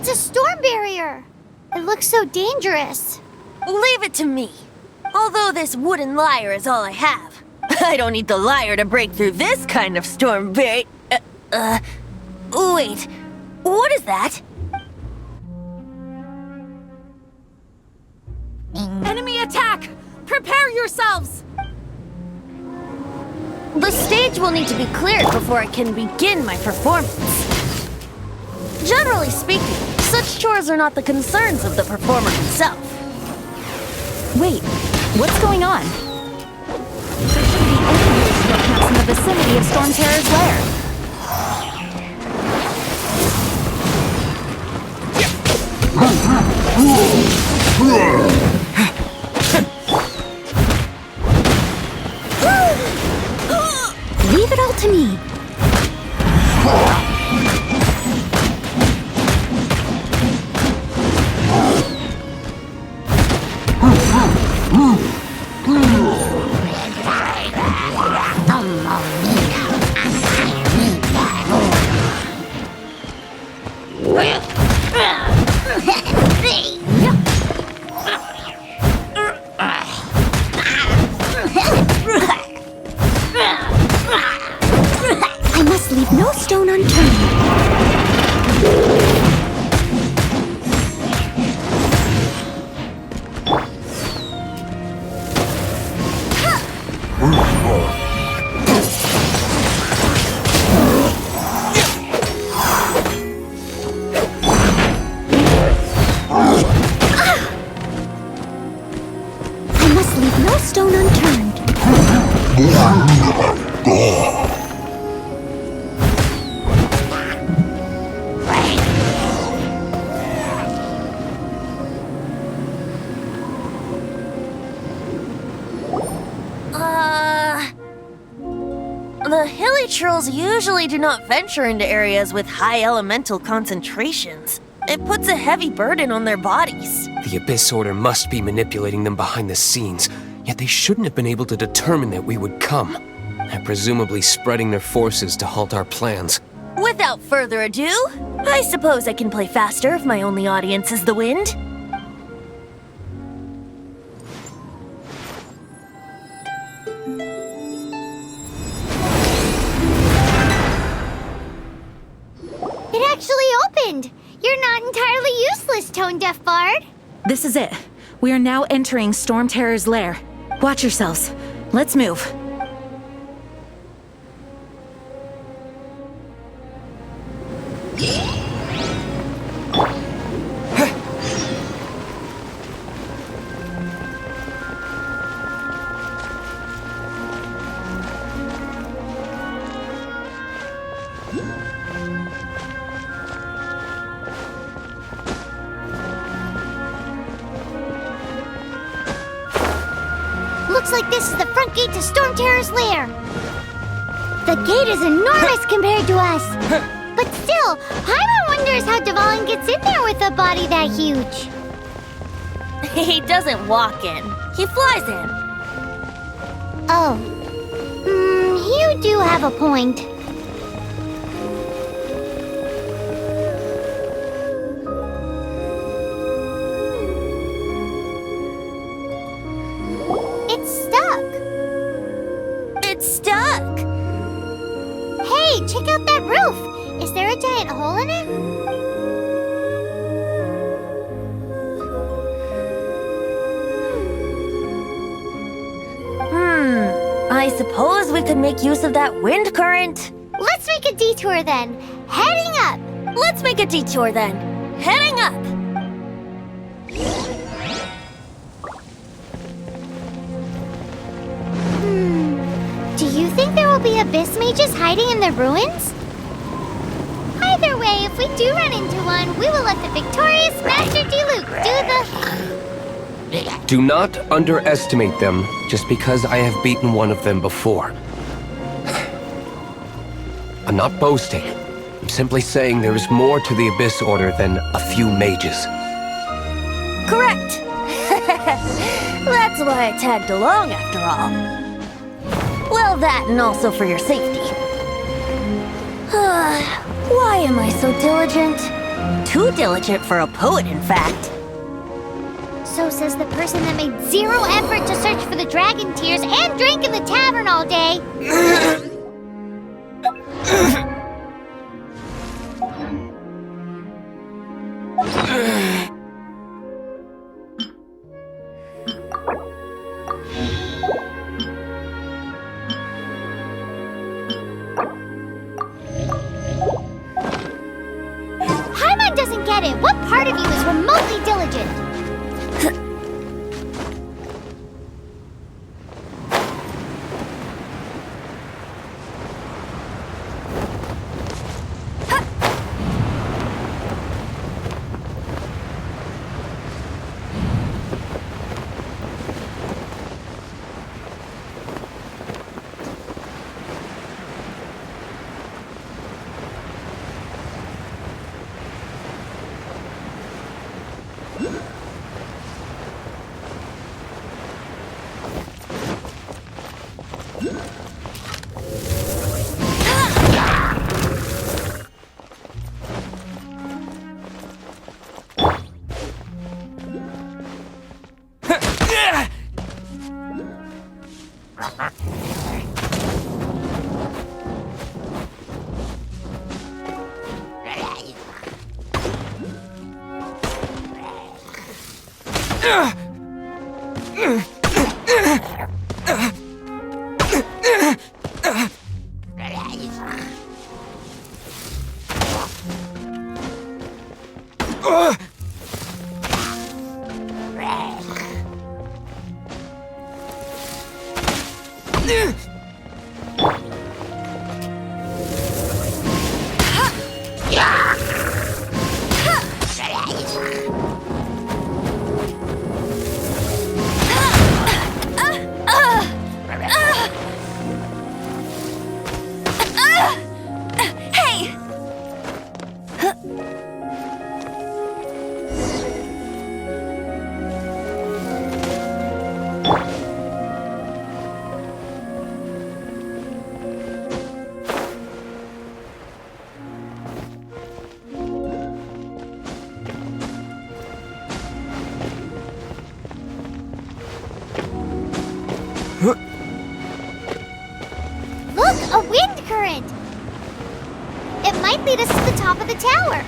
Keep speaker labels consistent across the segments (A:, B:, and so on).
A: It's a storm barrier. It looks so dangerous.
B: Leave it to me. Although this wooden lyre is all I have, I don't need the lyre to break through this kind of storm wait, what is that?
C: Enemy attack! Prepare yourselves!
B: The stage will need to be cleared before I can begin my performance. Generally speaking, such chores are not the concerns of the performer himself.
C: Wait, what's going on? There shouldn't be any snow camps in the vicinity of Stormterror's lair.
A: Leave it all to me. I must leave no stone unturned. I must leave no stone unturned.
B: The hilly trolls usually do not venture into areas with high elemental concentrations. It puts a heavy burden on their bodies.
D: The Abyss Order must be manipulating them behind the scenes, yet they shouldn't have been able to determine that we would come. They're presumably spreading their forces to halt our plans.
B: Without further ado, I suppose I can play faster if my only audience is the wind.
A: It actually opened. You're not entirely useless, Tone-Deaf Bard.
C: This is it. We are now entering Stormterror's lair. Watch yourselves. Let's move.
A: Looks like this is the front gate to Stormterror's lair. The gate is enormous compared to us. But still, Paimon wonders how Dvalin gets in there with a body that huge.
B: He doesn't walk in. He flies in.
A: Oh. You do have a point. It's stuck.
B: It's stuck.
A: Hey, check out that roof. Is there a giant hole in it?
B: I suppose we could make use of that wind current.
A: Let's make a detour then. Heading up.
B: Let's make a detour then. Heading up.
A: Do you think there will be abyss mages hiding in the ruins? Either way, if we do run into one, we will let the victorious Master Diluc do the...
D: Do not underestimate them just because I have beaten one of them before. I'm not boasting. I'm simply saying there is more to the Abyss Order than a few mages.
B: Correct. That's why I tagged along after all. Well, that and also for your safety. Why am I so diligent? Too diligent for a poet, in fact.
A: So says the person that made zero effort to search for the dragon tears and drink in the tavern all day. Paimon doesn't get it. What part of you is remotely diligent? Look, a wind current! It might lead us to the top of the tower.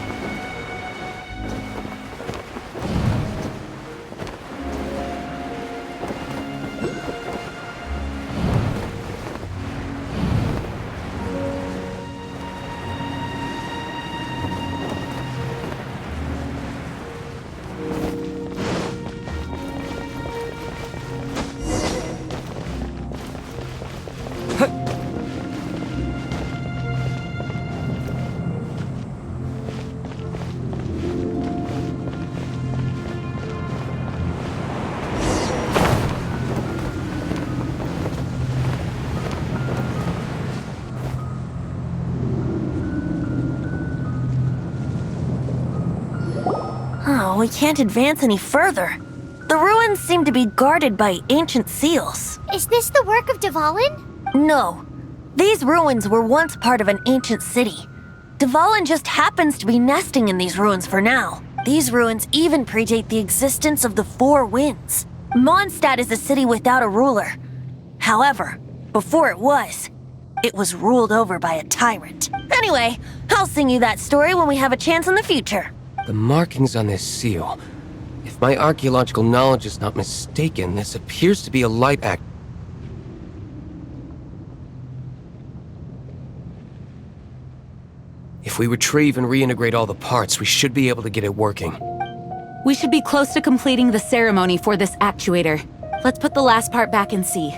B: Oh, we can't advance any further. The ruins seem to be guarded by ancient seals.
A: Is this the work of Dvalin?
B: No. These ruins were once part of an ancient city. Dvalin just happens to be nesting in these ruins for now. These ruins even predate the existence of the Four Winds. Mondstadt is a city without a ruler. However, before it was ruled over by a tyrant. Anyway, I'll sing you that story when we have a chance in the future.
D: The markings on this seal. If my archaeological knowledge is not mistaken, this appears to be a light act. If we retrieve and reintegrate all the parts, we should be able to get it working.
C: We should be close to completing the ceremony for this actuator. Let's put the last part back and see.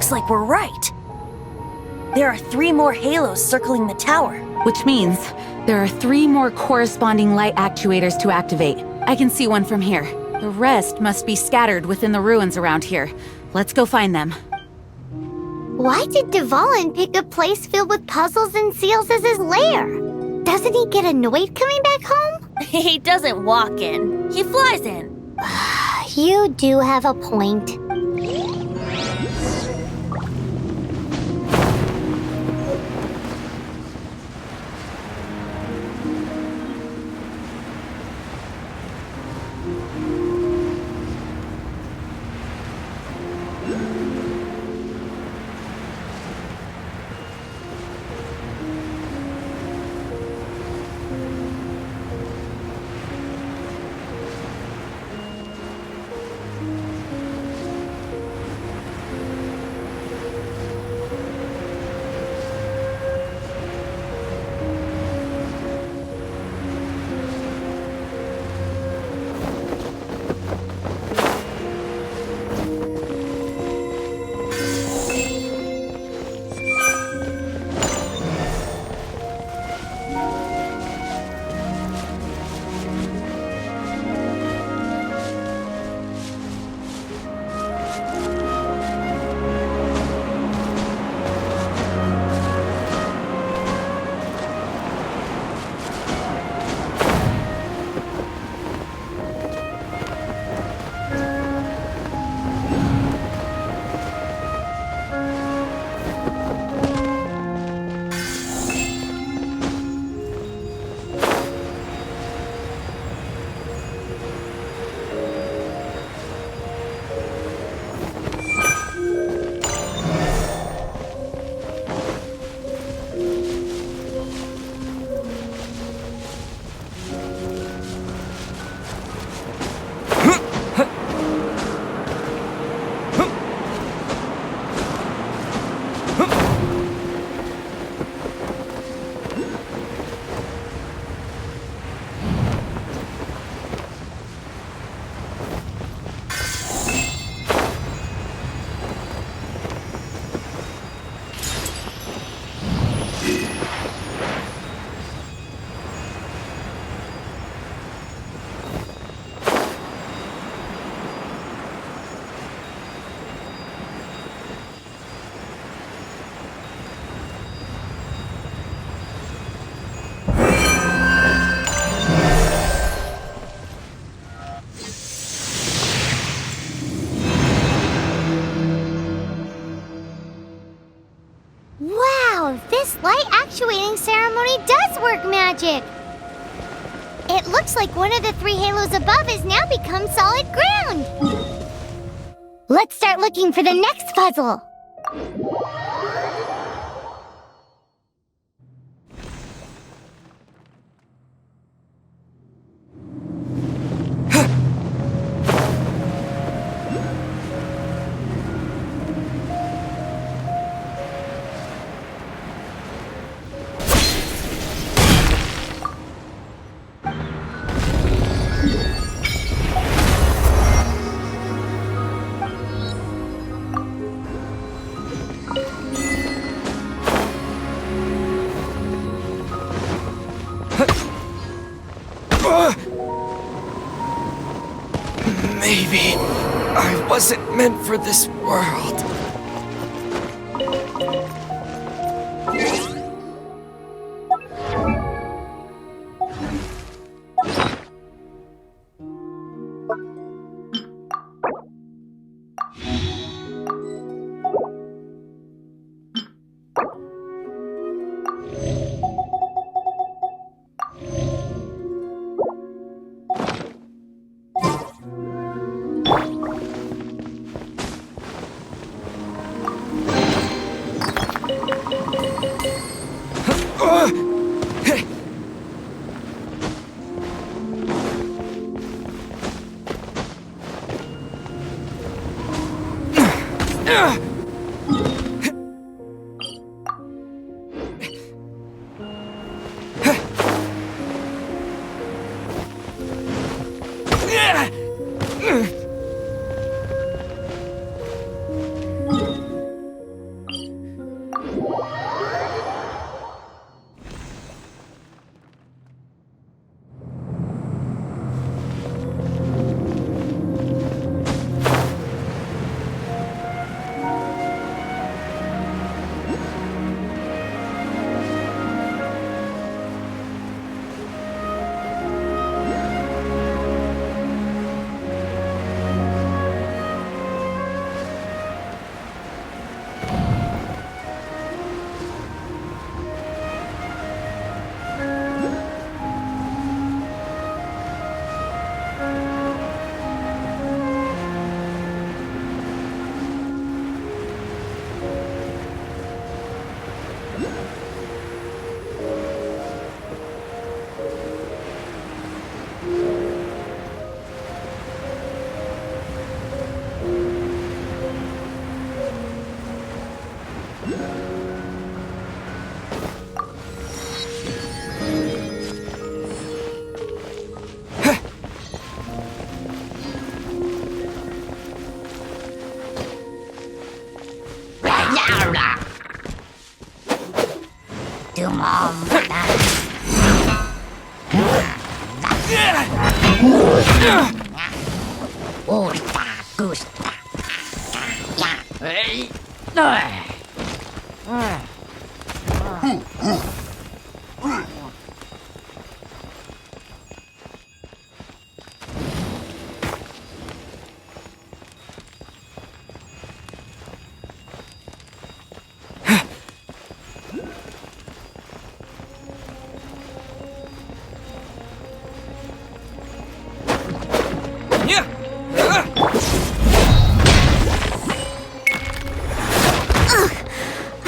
B: Looks like we're right. There are 3 more halos circling the tower.
C: Which means there are 3 more corresponding light actuators to activate. I can see one from here. The rest must be scattered within the ruins around here. Let's go find them.
A: Why did Dvalin pick a place filled with puzzles and seals as his lair? Doesn't he get annoyed coming back home?
B: He doesn't walk in. He flies in.
A: You do have a point. This light actuating ceremony does work magic! It looks like one of the 3 halos above has now become solid ground! Let's start looking for the next puzzle!
D: Maybe I wasn't meant for this world.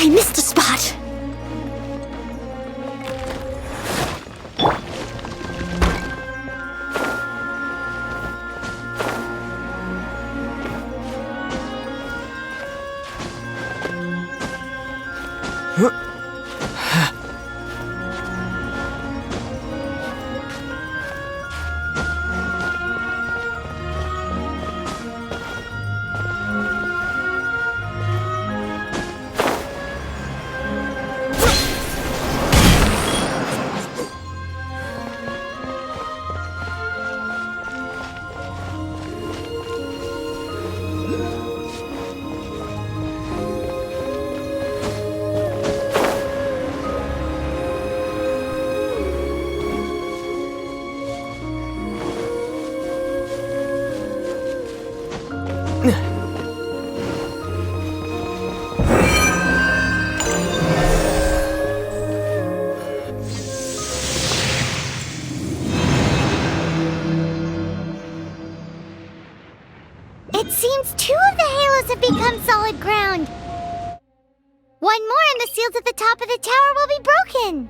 B: I missed a spot.
A: It seems 2 of the halos have become solid ground. One more and the seals at the top of the tower will be broken.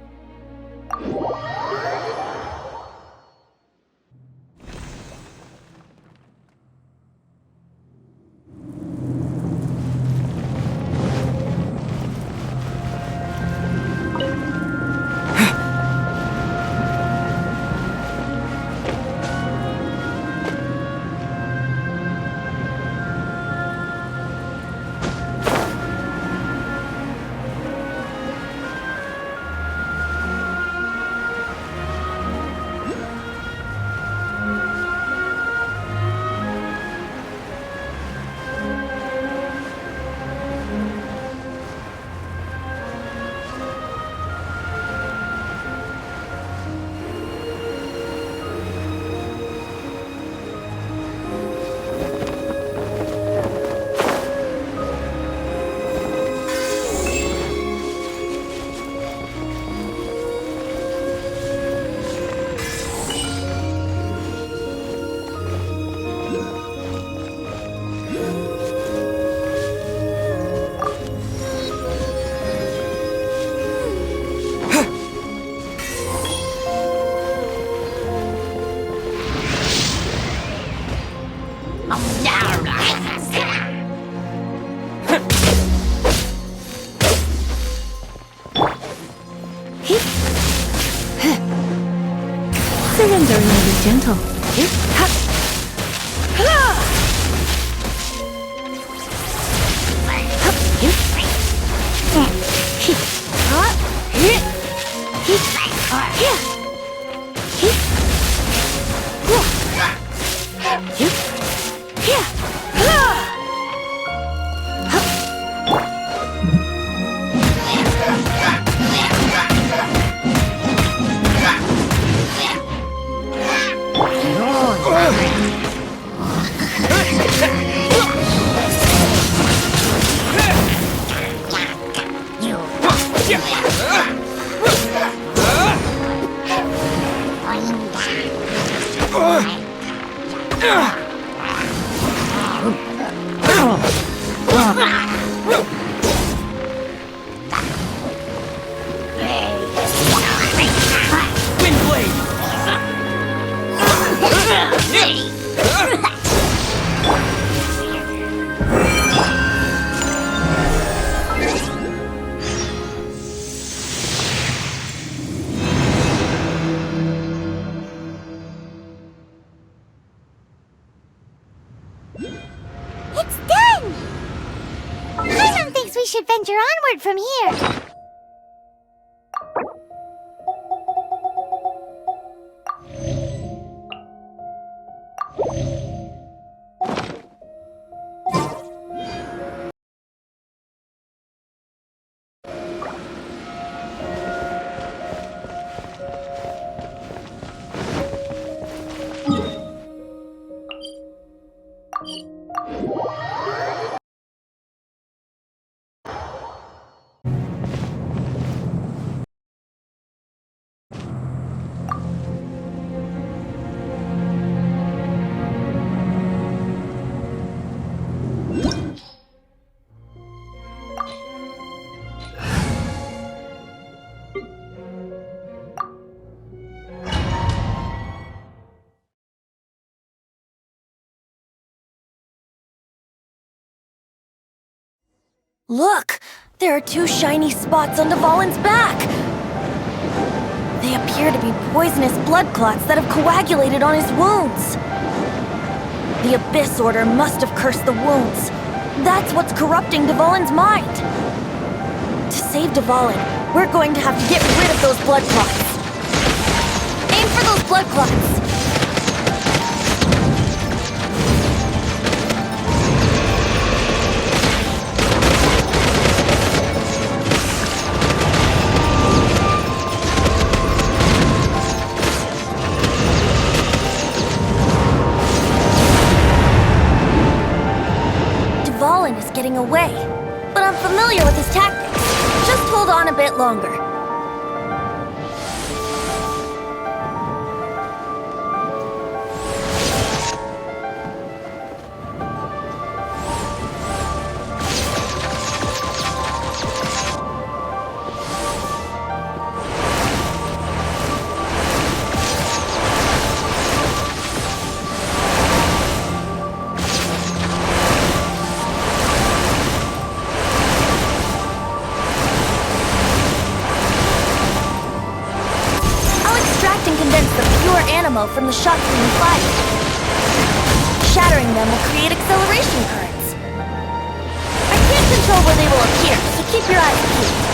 C: Surrendering will be gentle.
A: It's done! Paimon thinks we should venture onward from here.
B: Look! There are two shiny spots on Dvalin's back! They appear to be poisonous blood clots that have coagulated on his wounds. The Abyss Order must have cursed the wounds. That's what's corrupting Dvalin's mind. To save Dvalin, we're going to have to get rid of those blood clots. Aim for those blood clots! Dvalin is getting away, but I'm familiar with his tactics. Just hold on a bit longer. From the shots being fired. Shattering them will create acceleration currents. I can't control where they will appear, so keep your eyes peeled.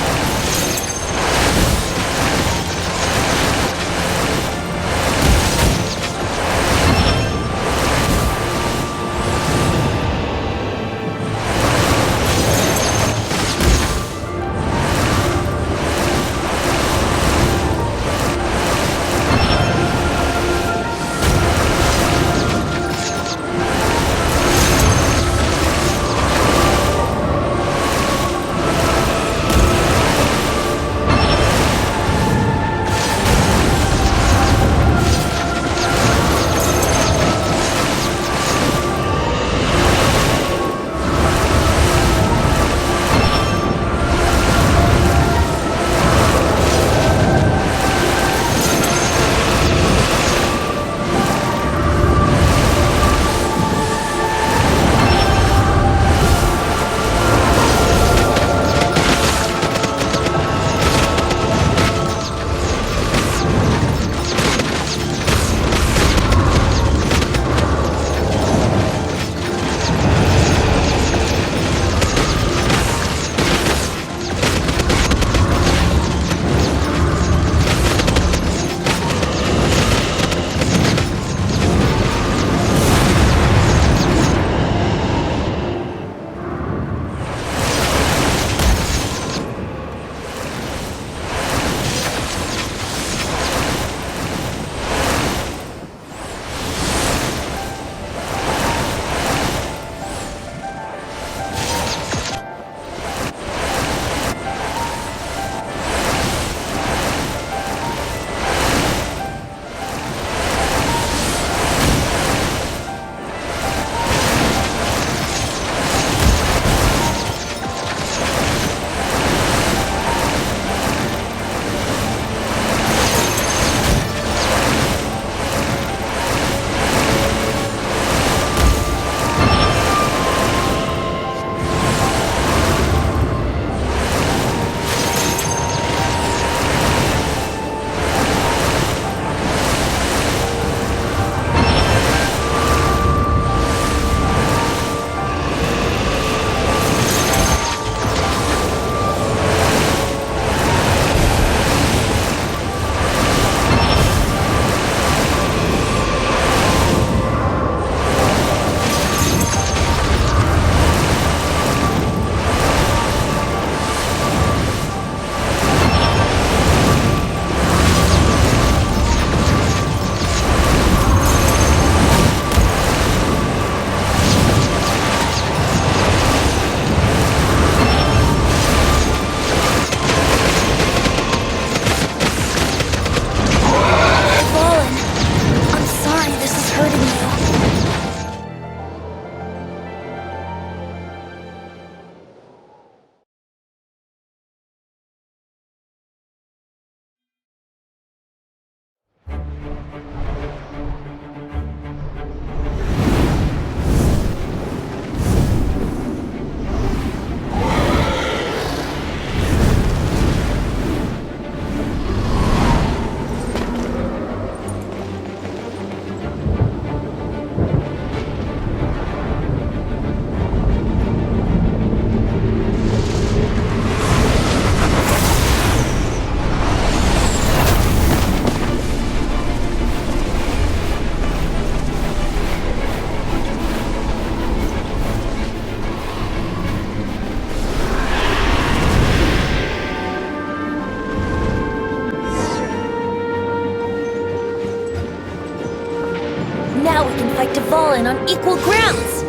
B: Now we can fight Dvalin on equal grounds.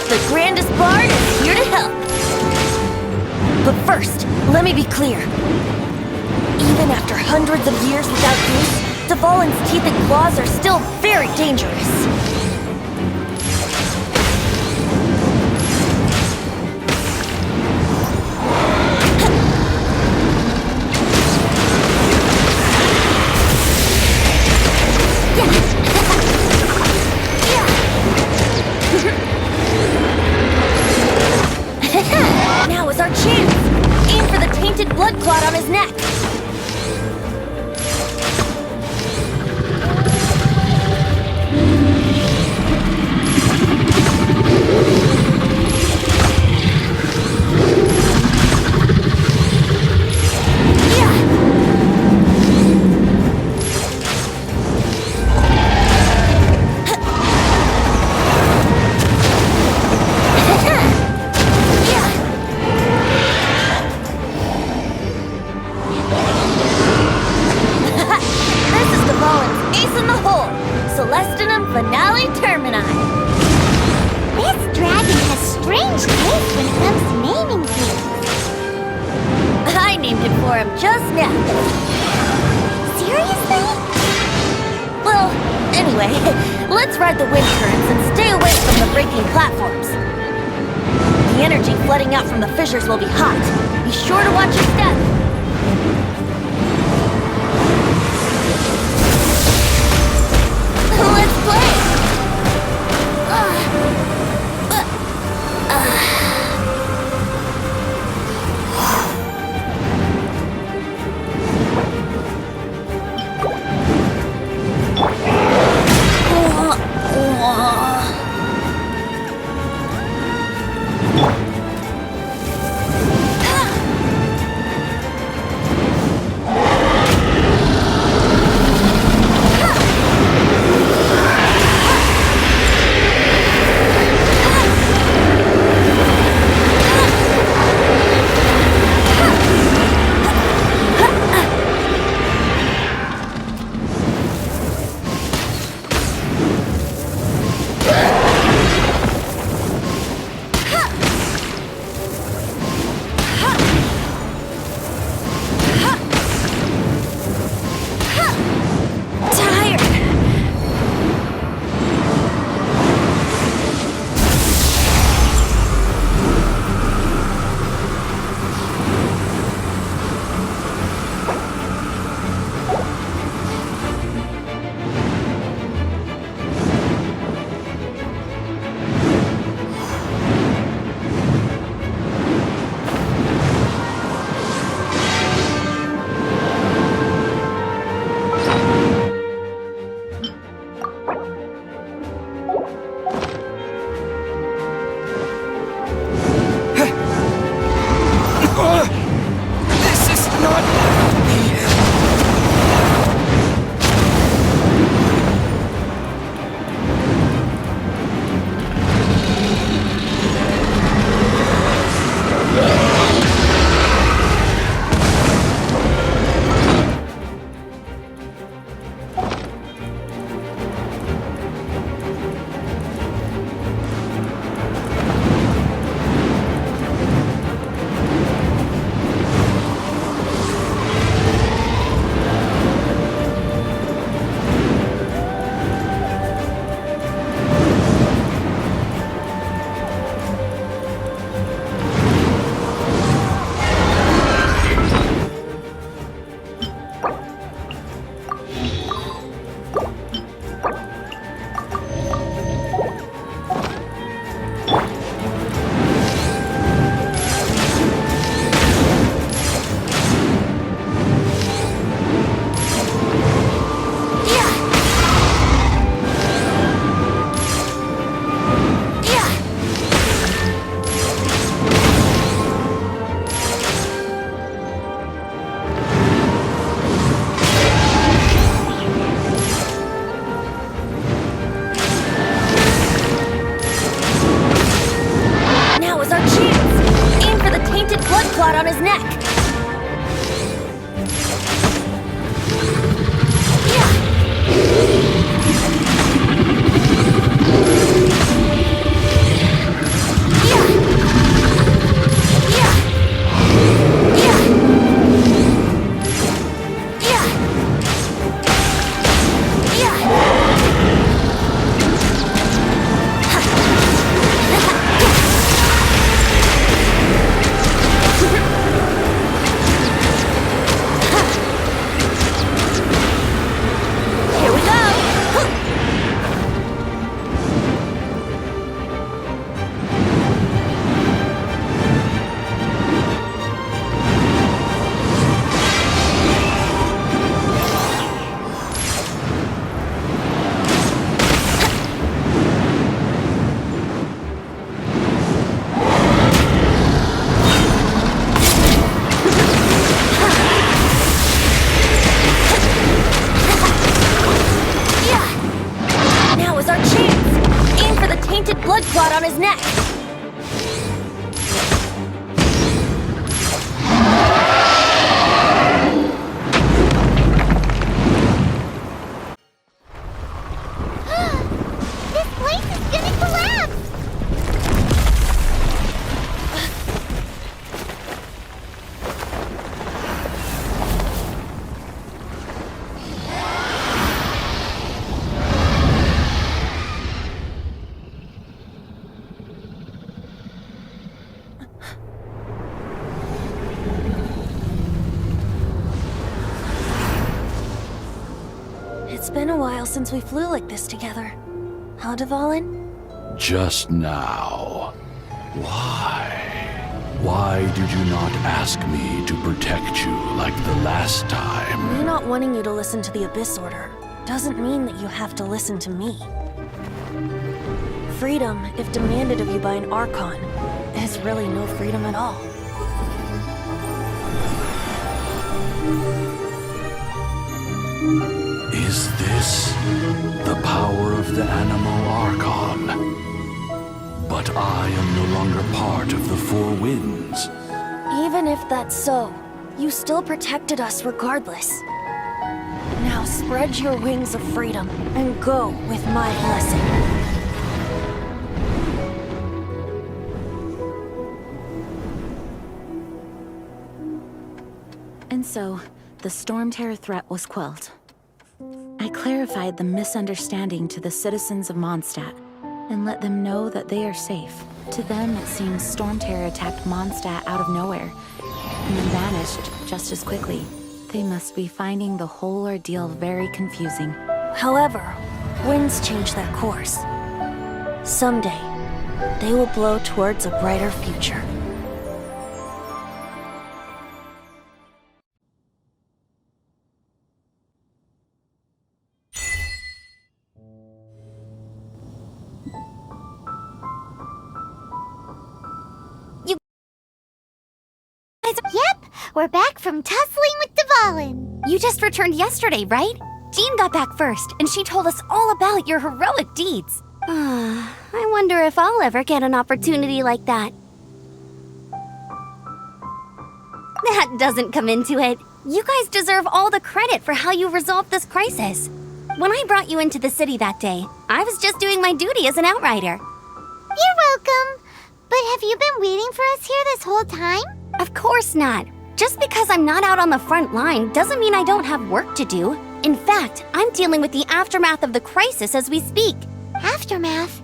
B: The grandest bard is here to help. But first, let me be clear. Even after hundreds of years without use, Dvalin's teeth and claws are still very dangerous. Now is our chance! Aim for the tainted blood clot on his neck! Celestinum Finale Termini.
A: This dragon has strange taste when it comes to naming things.
B: I named it for him just now.
A: Seriously?
B: Well, anyway, let's ride the wind currents and stay away from the breaking platforms. The energy flooding out from the fissures will be hot. Be sure to watch your step. Let's play! out on his neck.
A: This place is gonna collapse!
B: It's been a while since we flew like this together. Huh, Dvalin?
E: Just now. Why? Why did you not ask me to protect you like the last time?
B: Me not wanting you to listen to the Abyss Order doesn't mean that you have to listen to me. Freedom, if demanded of you by an Archon, is really no freedom at all.
E: Is this the power of the Animal Archon? But I am no longer part of the Four Winds.
B: Even if that's so, you still protected us regardless. Now spread your wings of freedom and go with my blessing.
C: And so, the Stormterror threat was quelled. I clarified the misunderstanding to the citizens of Mondstadt and let them know that they are safe. To them, it seems Stormterror attacked Mondstadt out of nowhere and then vanished just as quickly. They must be finding the whole ordeal very confusing.
B: However, winds change their course. Someday, they will blow towards a brighter future.
A: Yep, we're back from tussling with Dvalin.
F: You just returned yesterday, right? Jean got back first, and she told us all about your heroic deeds. I wonder if I'll ever get an opportunity like that. That doesn't come into it. You guys deserve all the credit for how you resolved this crisis. When I brought you into the city that day, I was just doing my duty as an outrider.
A: You're welcome. But have you been waiting for us here this whole time?
F: Of course not. Just because I'm not out on the front line doesn't mean I don't have work to do. In fact, I'm dealing with the aftermath of the crisis as we speak.
A: Aftermath?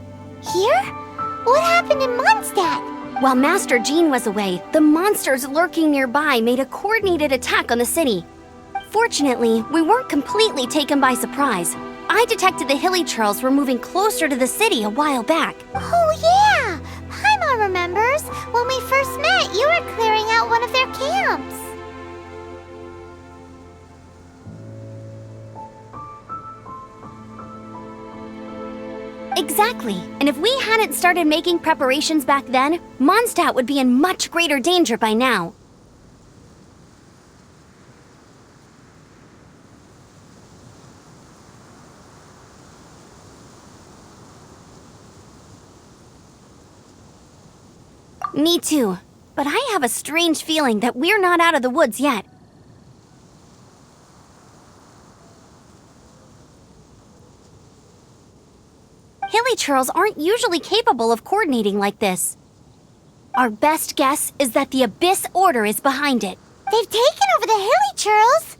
A: Here? What happened in Mondstadt?
F: While Master Jean was away, the monsters lurking nearby made a coordinated attack on the city. Fortunately, we weren't completely taken by surprise. I detected the Hilly Churls were moving closer to the city a while back.
A: Oh yeah! Paimon remembers. When we first met, you were clearing out one of their camps.
F: Exactly. And if we hadn't started making preparations back then, Mondstadt would be in much greater danger by now. Me too. But I have a strange feeling that we're not out of the woods yet. Hilly Churls aren't usually capable of coordinating like this. Our best guess is that the Abyss Order is behind it.
A: They've taken over the Hilly Churls.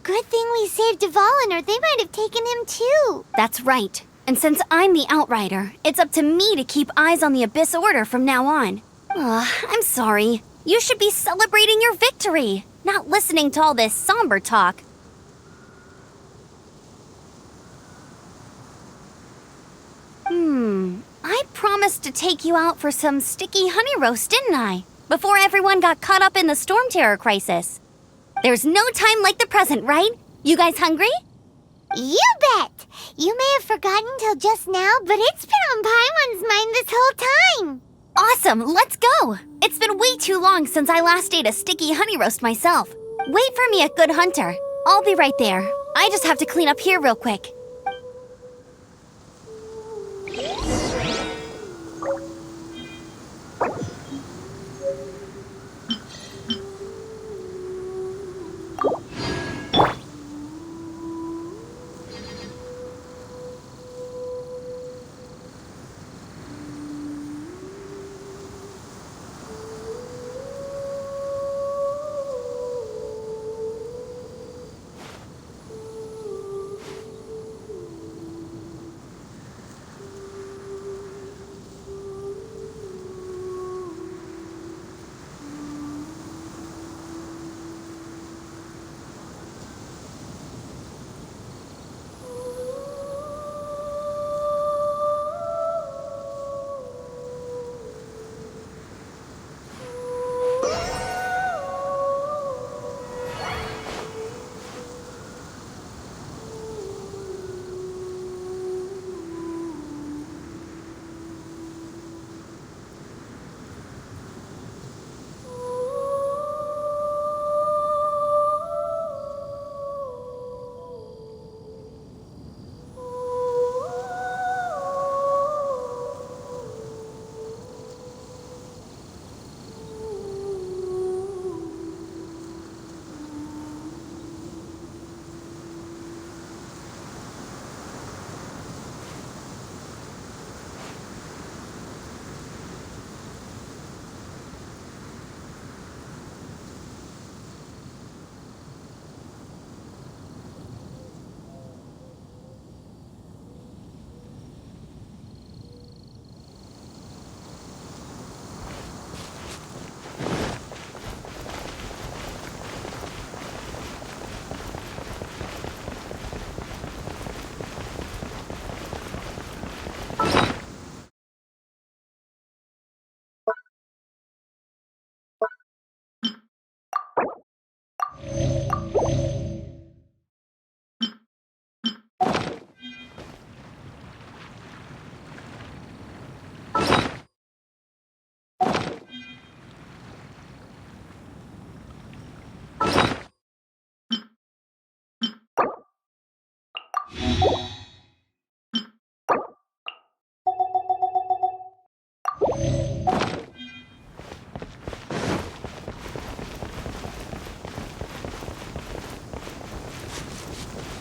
A: Good thing we saved Dvalin, or they might have taken him too.
F: That's right. And since I'm the Outrider, it's up to me to keep eyes on the Abyss Order from now on. I'm sorry. You should be celebrating your victory, not listening to all this somber talk. I promised to take you out for some sticky honey roast, didn't I? Before everyone got caught up in the Stormterror crisis. There's no time like the present, right? You guys hungry?
A: You bet! You may have forgotten till just now, but it's been on Paimon's mind this whole time.
F: Awesome, let's go! It's been way too long since I last ate a sticky honey roast myself. Wait for me at Good Hunter. I'll be right there. I just have to clean up here real quick.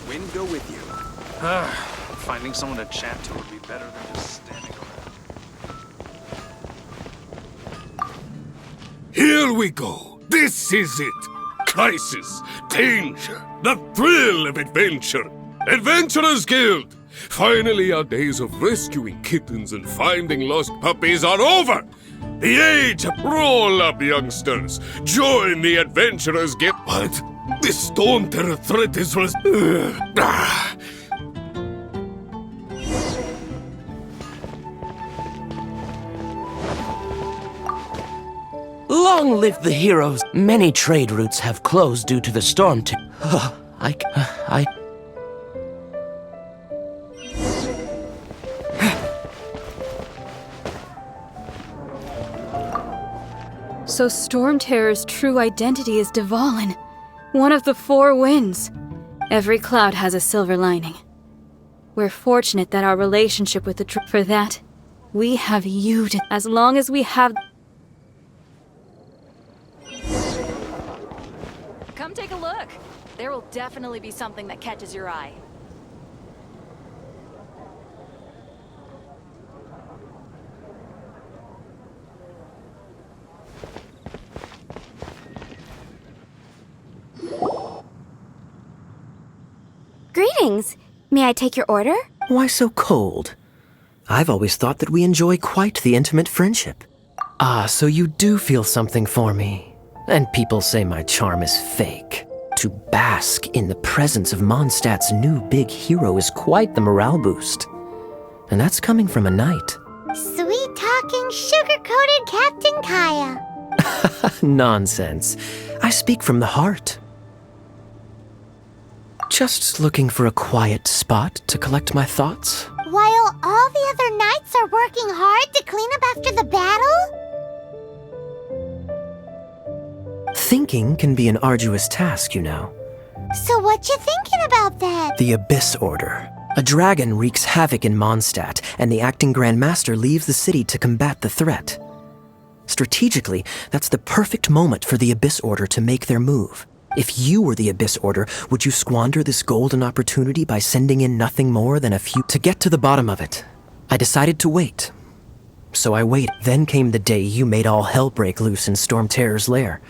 G: Wind go with you.
H: Finding someone to chat to would be better than just standing around.
I: Here we go. This is it. Crisis, danger, the thrill of adventure. Adventurers Guild. Finally, our days of rescuing kittens and finding lost puppies are over. The age of roll up, youngsters. Join the Adventurers Guild. What? This Stormterror threat is was.
J: Long live the heroes! Many trade routes have closed due to the storm.
K: So Stormterror's true identity is Dvalin, one of the four winds. Every cloud has a silver lining. We're fortunate that our relationship with the for that, we have you as long as we have.
C: Come take a look. There will definitely be something that catches your eye.
F: Greetings. May I take your order?
L: Why so cold? I've always thought that we enjoy quite the intimate friendship. Ah, so you do feel something for me. And people say my charm is fake. To bask in the presence of Mondstadt's new big hero is quite the morale boost. And that's coming from a knight.
A: Sweet-talking, sugar-coated Captain Kaya.
L: Nonsense. I speak from the heart. Just looking for a quiet spot to collect my thoughts.
A: While all the other knights are working hard to clean up after the battle?
L: Thinking can be an arduous task, you know.
A: So what you thinking about that?
L: The Abyss Order. A dragon wreaks havoc in Mondstadt, and the acting Grand Master leaves the city to combat the threat. Strategically, that's the perfect moment for the Abyss Order to make their move. If you were the Abyss Order, would you squander this golden opportunity by sending in nothing more than a few? To get to the bottom of it, I decided to wait. So I waited. Then came the day you made all hell break loose in Stormterror's lair.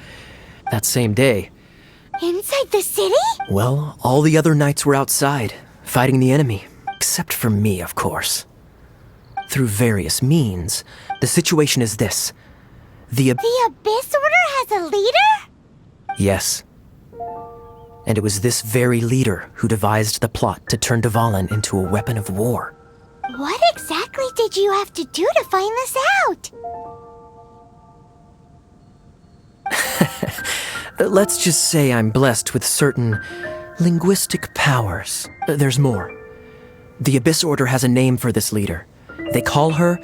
L: That same day...
A: Inside the city?
L: Well, all the other knights were outside, fighting the enemy. Except for me, of course. Through various means, the situation is this. The
A: Abyss Order has a leader?
L: Yes. And it was this very leader who devised the plot to turn Dvalin into a weapon of war.
A: What exactly did you have to do to find this out?
L: Let's just say I'm blessed with certain linguistic powers. There's more. The Abyss Order has a name for this leader. They call her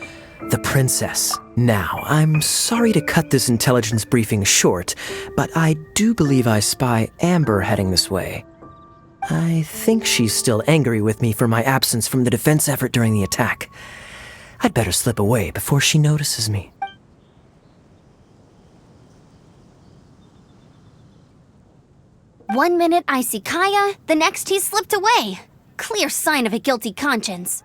L: the Princess. Now, I'm sorry to cut this intelligence briefing short, but I do believe I spy Amber heading this way. I think she's still angry with me for my absence from the defense effort during the attack. I'd better slip away before she notices me.
F: One minute I see Kaya, the next he slipped away. Clear sign of a guilty conscience.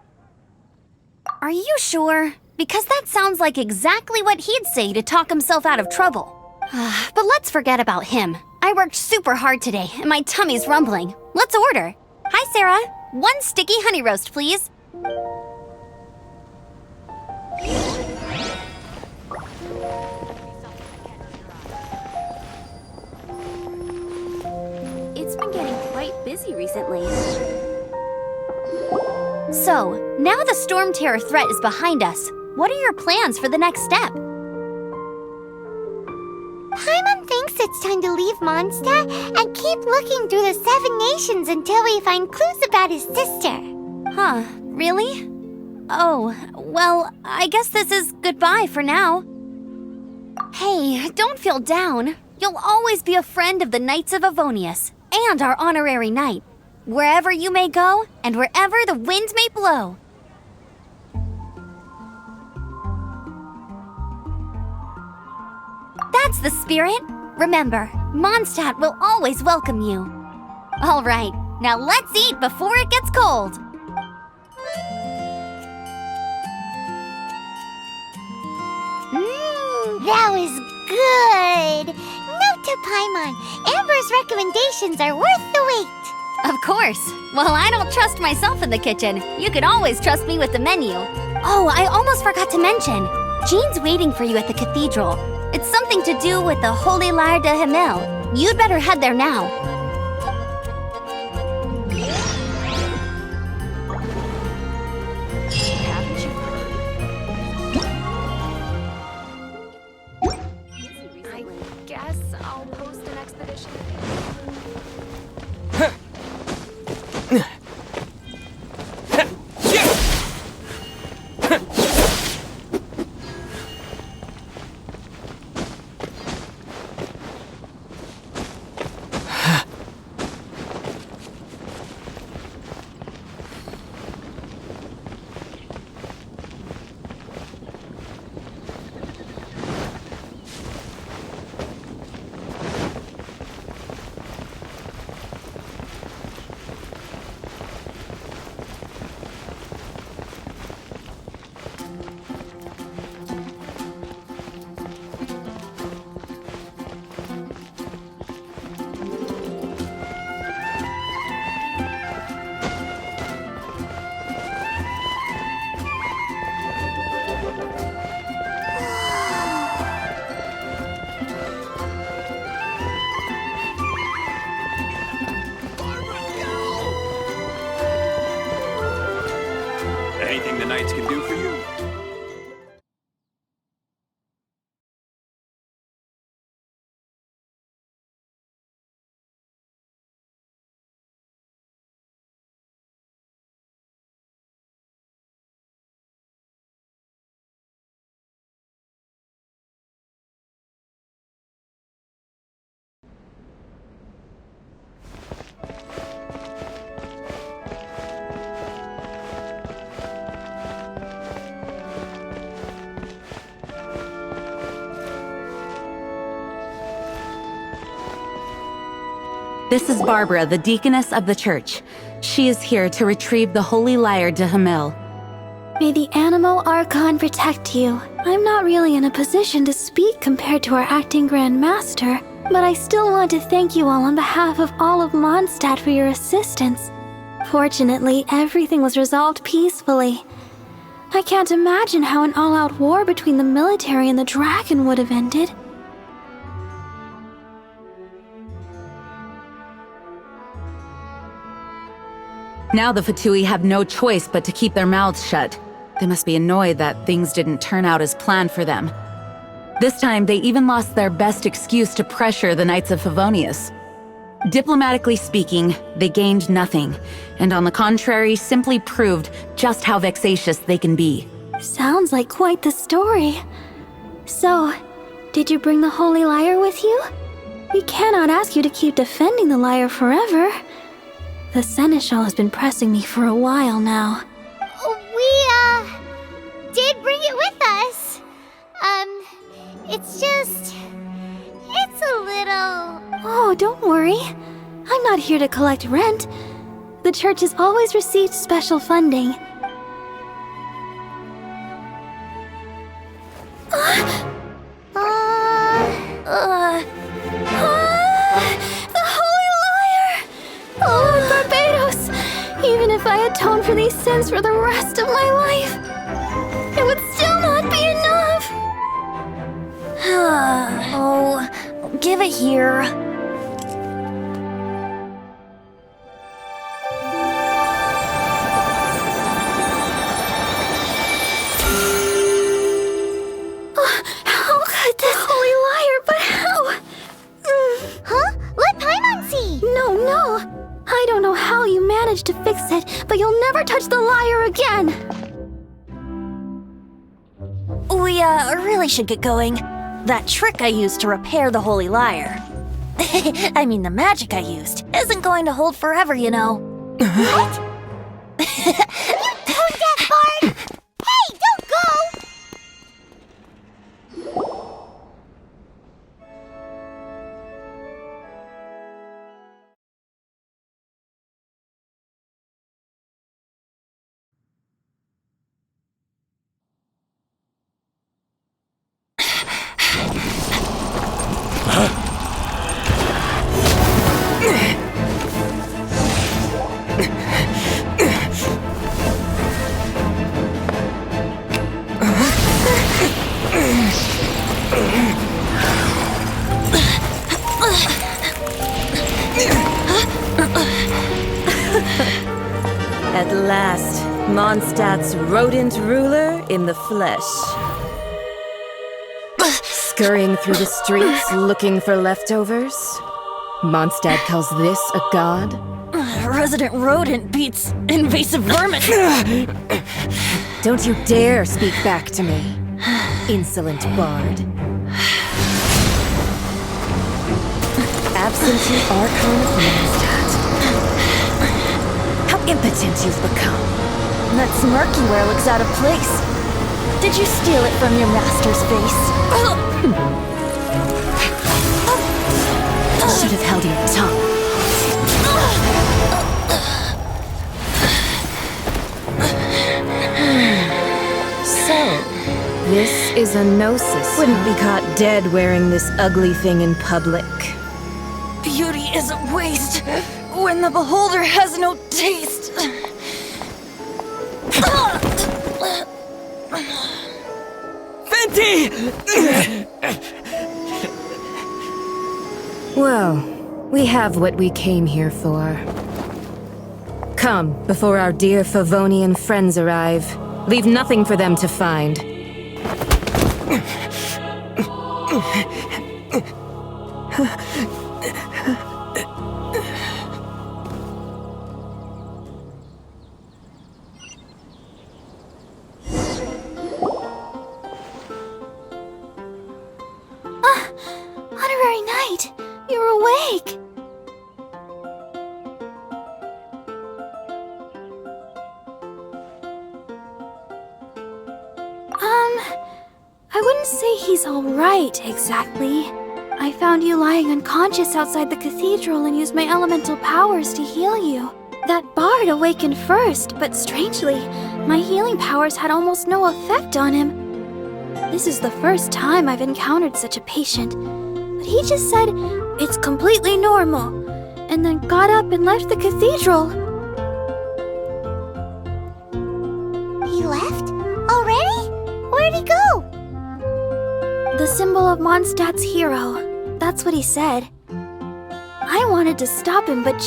F: Are you sure? Because that sounds like exactly what he'd say to talk himself out of trouble. But let's forget about him. I worked super hard today, and my tummy's rumbling. Let's order. Hi, Sarah. 1 sticky honey roast, please. It's been getting quite busy recently. So, now the Stormterror threat is behind us. What are your plans for the next step?
A: Paimon thinks it's time to leave Mondstadt and keep looking through the 7 nations until we find clues about his sister.
F: Huh, really? Oh, well, I guess this is goodbye for now. Hey, don't feel down. You'll always be a friend of the Knights of Avonius, and our honorary knight. Wherever you may go, and wherever the wind may blow. That's the spirit. Remember, Mondstadt will always welcome you. All right, Now let's eat before it gets cold.
A: That was good. Note to Paimon, Amber's recommendations are worth the wait.
F: Of course. Well, I don't trust myself in the kitchen. You can always trust me with the menu. Oh, I almost forgot to mention. Jean's waiting for you at the cathedral. It's something to do with the Holy Lair de Himmel. You'd better head there now.
C: I guess I'll post an expedition.
G: Anything the Knights can do for you?
C: This is Barbara, the deaconess of the church. She is here to retrieve the Holy Lair de Himmel.
A: May the Animo Archon protect you. I'm not really in a position to speak compared to our acting Grand Master, but I still want to thank you all on behalf of all of Mondstadt for your assistance. Fortunately, everything was resolved peacefully. I can't imagine how an all-out war between the military and the dragon would have ended.
C: Now the Fatui have no choice but to keep their mouths shut. They must be annoyed that things didn't turn out as planned for them. This time, they even lost their best excuse to pressure the Knights of Favonius. Diplomatically speaking, they gained nothing, and on the contrary, simply proved just how vexatious they can be.
A: Sounds like quite the story. So, did you bring the Holy Lyre with you? We cannot ask you to keep defending the lyre forever. The Seneschal has been pressing me for a while now.
M: We, did bring it with us. It's a little...
A: Oh, don't worry. I'm not here to collect rent. The church has always received special funding. The Holy Lyre! Lord Barbados! Even if I atoned for these sins for the rest of my life, it would still not be enough!
B: Oh, give it here.
A: How could this Holy Lyre, but how?
M: Huh? Let Paimon see!
A: No. I don't know how you managed to fix it, but you'll never touch the lyre again!
B: We, really should get going. That trick I used to repair the Holy Lyre. I mean, the magic I used isn't going to hold forever, you know.
M: What?
N: At last, Mondstadt's rodent ruler in the flesh. Scurrying through the streets looking for leftovers? Mondstadt calls this a god?
B: Resident rodent beats invasive vermin.
N: Don't you dare speak back to me, insolent bard. Absentee Archon of Mondstadt. How impotent you've become.
B: That smirky wear looks out of place. Did you steal it from your master's face?
N: Should have held your tongue. So, this is a gnosis. Wouldn't be caught dead wearing this ugly thing in public.
B: Beauty is a waste when the beholder has no taste.
J: Venti!
N: Well, we have what we came here for. Come, before our dear Favonian friends arrive. Leave nothing for them to find.
M: Honorary Knight, you're awake. I wouldn't say he's all right, exactly. I found you lying unconscious outside the cathedral and used my elemental powers to heal you. That bard awakened first, but strangely, my healing powers had almost no effect on him. This is the first time I've encountered such a patient, but he just said it's completely normal, and then got up and left the cathedral. He left? Already? Where'd he go? The symbol of Mondstadt's hero. That's what he said. I wanted to stop him, but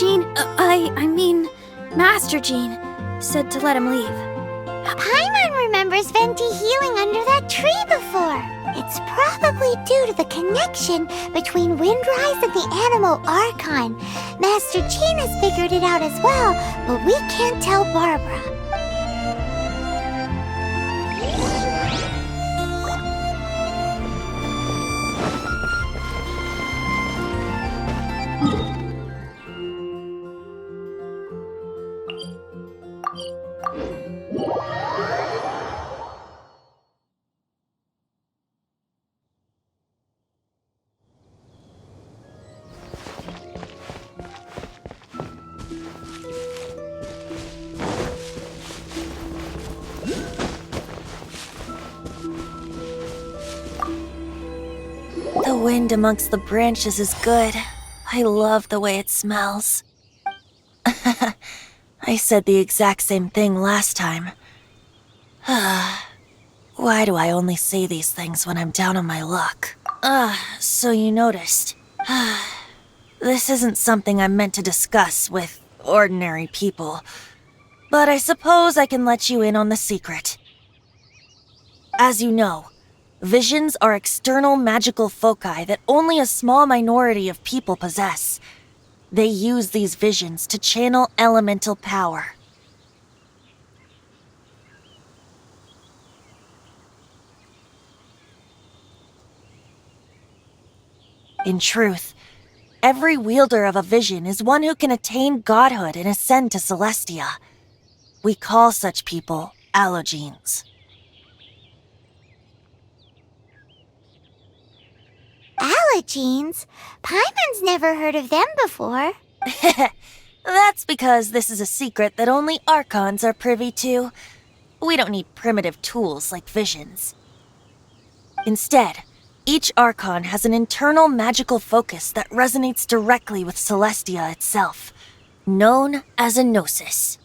M: Master Jean, said to let him leave. Paimon remembers Venti healing under that tree before. It's probably due to the connection between Windrise and the Animal Archon. Master Jean has figured it out as well, but we can't tell Barbara.
B: The wind amongst the branches is good. I love the way it smells. I said the exact same thing last time. Why do I only say these things when I'm down on my luck? So you noticed. This isn't something I'm meant to discuss with ordinary people, but I suppose I can let you in on the secret. As you know, visions are external magical foci that only a small minority of people possess. They use these visions to channel elemental power. In truth, every wielder of a vision is one who can attain godhood and ascend to Celestia. We call such people allogenes.
M: Allogenes? Paimon's never heard of them before.
B: That's because this is a secret that only Archons are privy to. We don't need primitive tools like visions. Instead, each Archon has an internal magical focus that resonates directly with Celestia itself, known as a gnosis.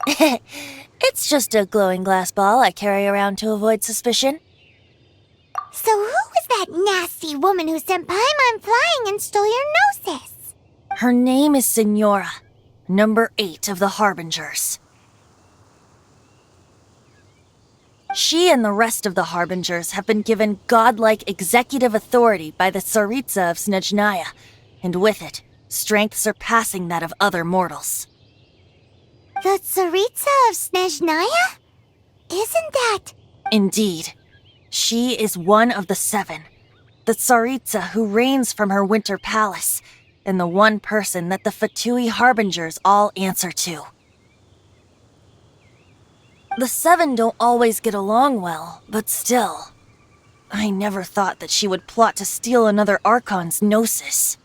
B: It's just a glowing glass ball I carry around to avoid suspicion.
M: So who was that nasty woman who sent Paimon flying and stole your gnosis?
B: Her name is Signora, number 8 of the Harbingers. She and the rest of the Harbingers have been given godlike executive authority by the Tsaritsa of Snezhnaya, and with it, strength surpassing that of other mortals.
A: The Tsaritsa of Snezhnaya? Isn't that...
B: Indeed. She is one of the 7, the Tsaritsa who reigns from her winter palace, and the one person that the Fatui Harbingers all answer to. The 7 don't always get along well, but still. I never thought that she would plot to steal another Archon's Gnosis.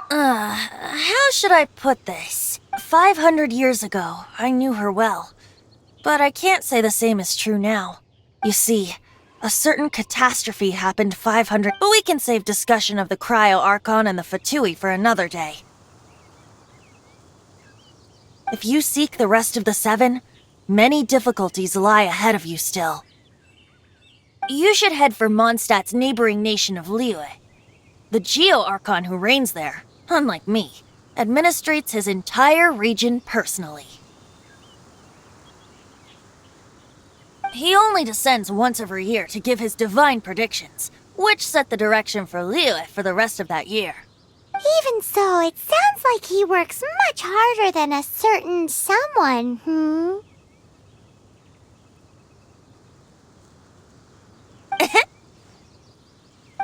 B: How should I put this? 500 years ago, I knew her well. But I can't say the same is true now. You see, a certain catastrophe happened 500... But we can save discussion of the Cryo Archon and the Fatui for another day. If you seek the rest of the 7, many difficulties lie ahead of you still. You should head for Mondstadt's neighboring nation of Liyue. The Geo-Archon who reigns there, unlike me, administrates his entire region personally. He only descends once every year to give his divine predictions, which set the direction for Liyue for the rest of that year.
A: Even so, it sounds like he works much harder than a certain someone,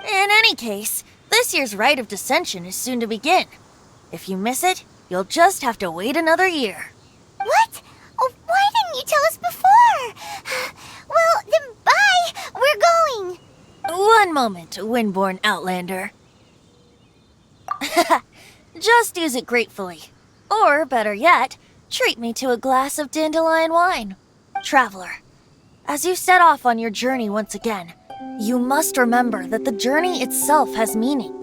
B: In any case, this year's Rite of Descension is soon to begin. If you miss it, you'll just have to wait another year.
A: What? Oh, why didn't you tell us before? Well, then bye! We're going!
B: One moment, Windborn Outlander. Just use it gratefully. Or, better yet, treat me to a glass of dandelion wine. Traveler, as you set off on your journey once again, you must remember that the journey itself has meaning.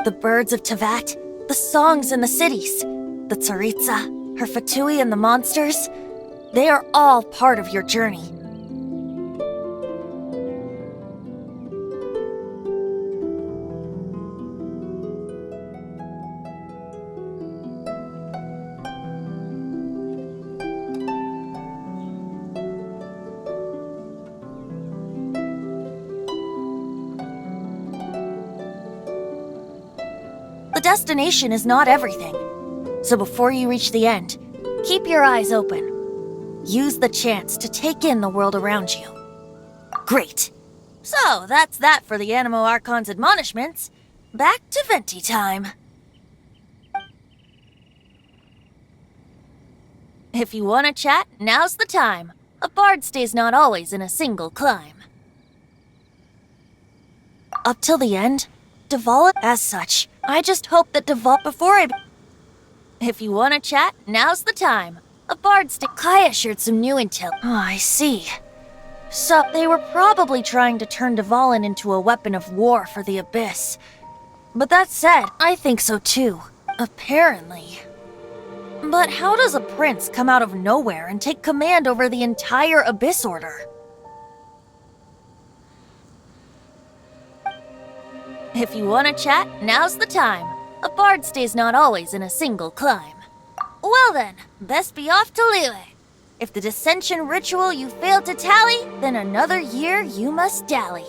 B: The birds of Tevat, the songs in the cities, the Tsaritsa, her Fatui and the monsters, they are all part of your journey. The destination is not everything. So before you reach the end, keep your eyes open. Use the chance to take in the world around you. Great. So that's that for the Animo Archon's admonishments. Back to Venti time. If you want to chat, now's the time. A bard stays not always in a single climb. Up till the end, Deval as such. I just hope that Deval before I... If you want to chat, now's the time. A bard Kaya shared some new intel. Oh, I see. So, they were probably trying to turn Devalin into a weapon of war for the Abyss. But that said, I think so too. Apparently. But how does a prince come out of nowhere and take command over the entire Abyss Order? If you want to chat, now's the time. A bard stays not always in a single climb. Well then, best be off to Liyue. If the dissension ritual you failed to tally, then another year you must dally.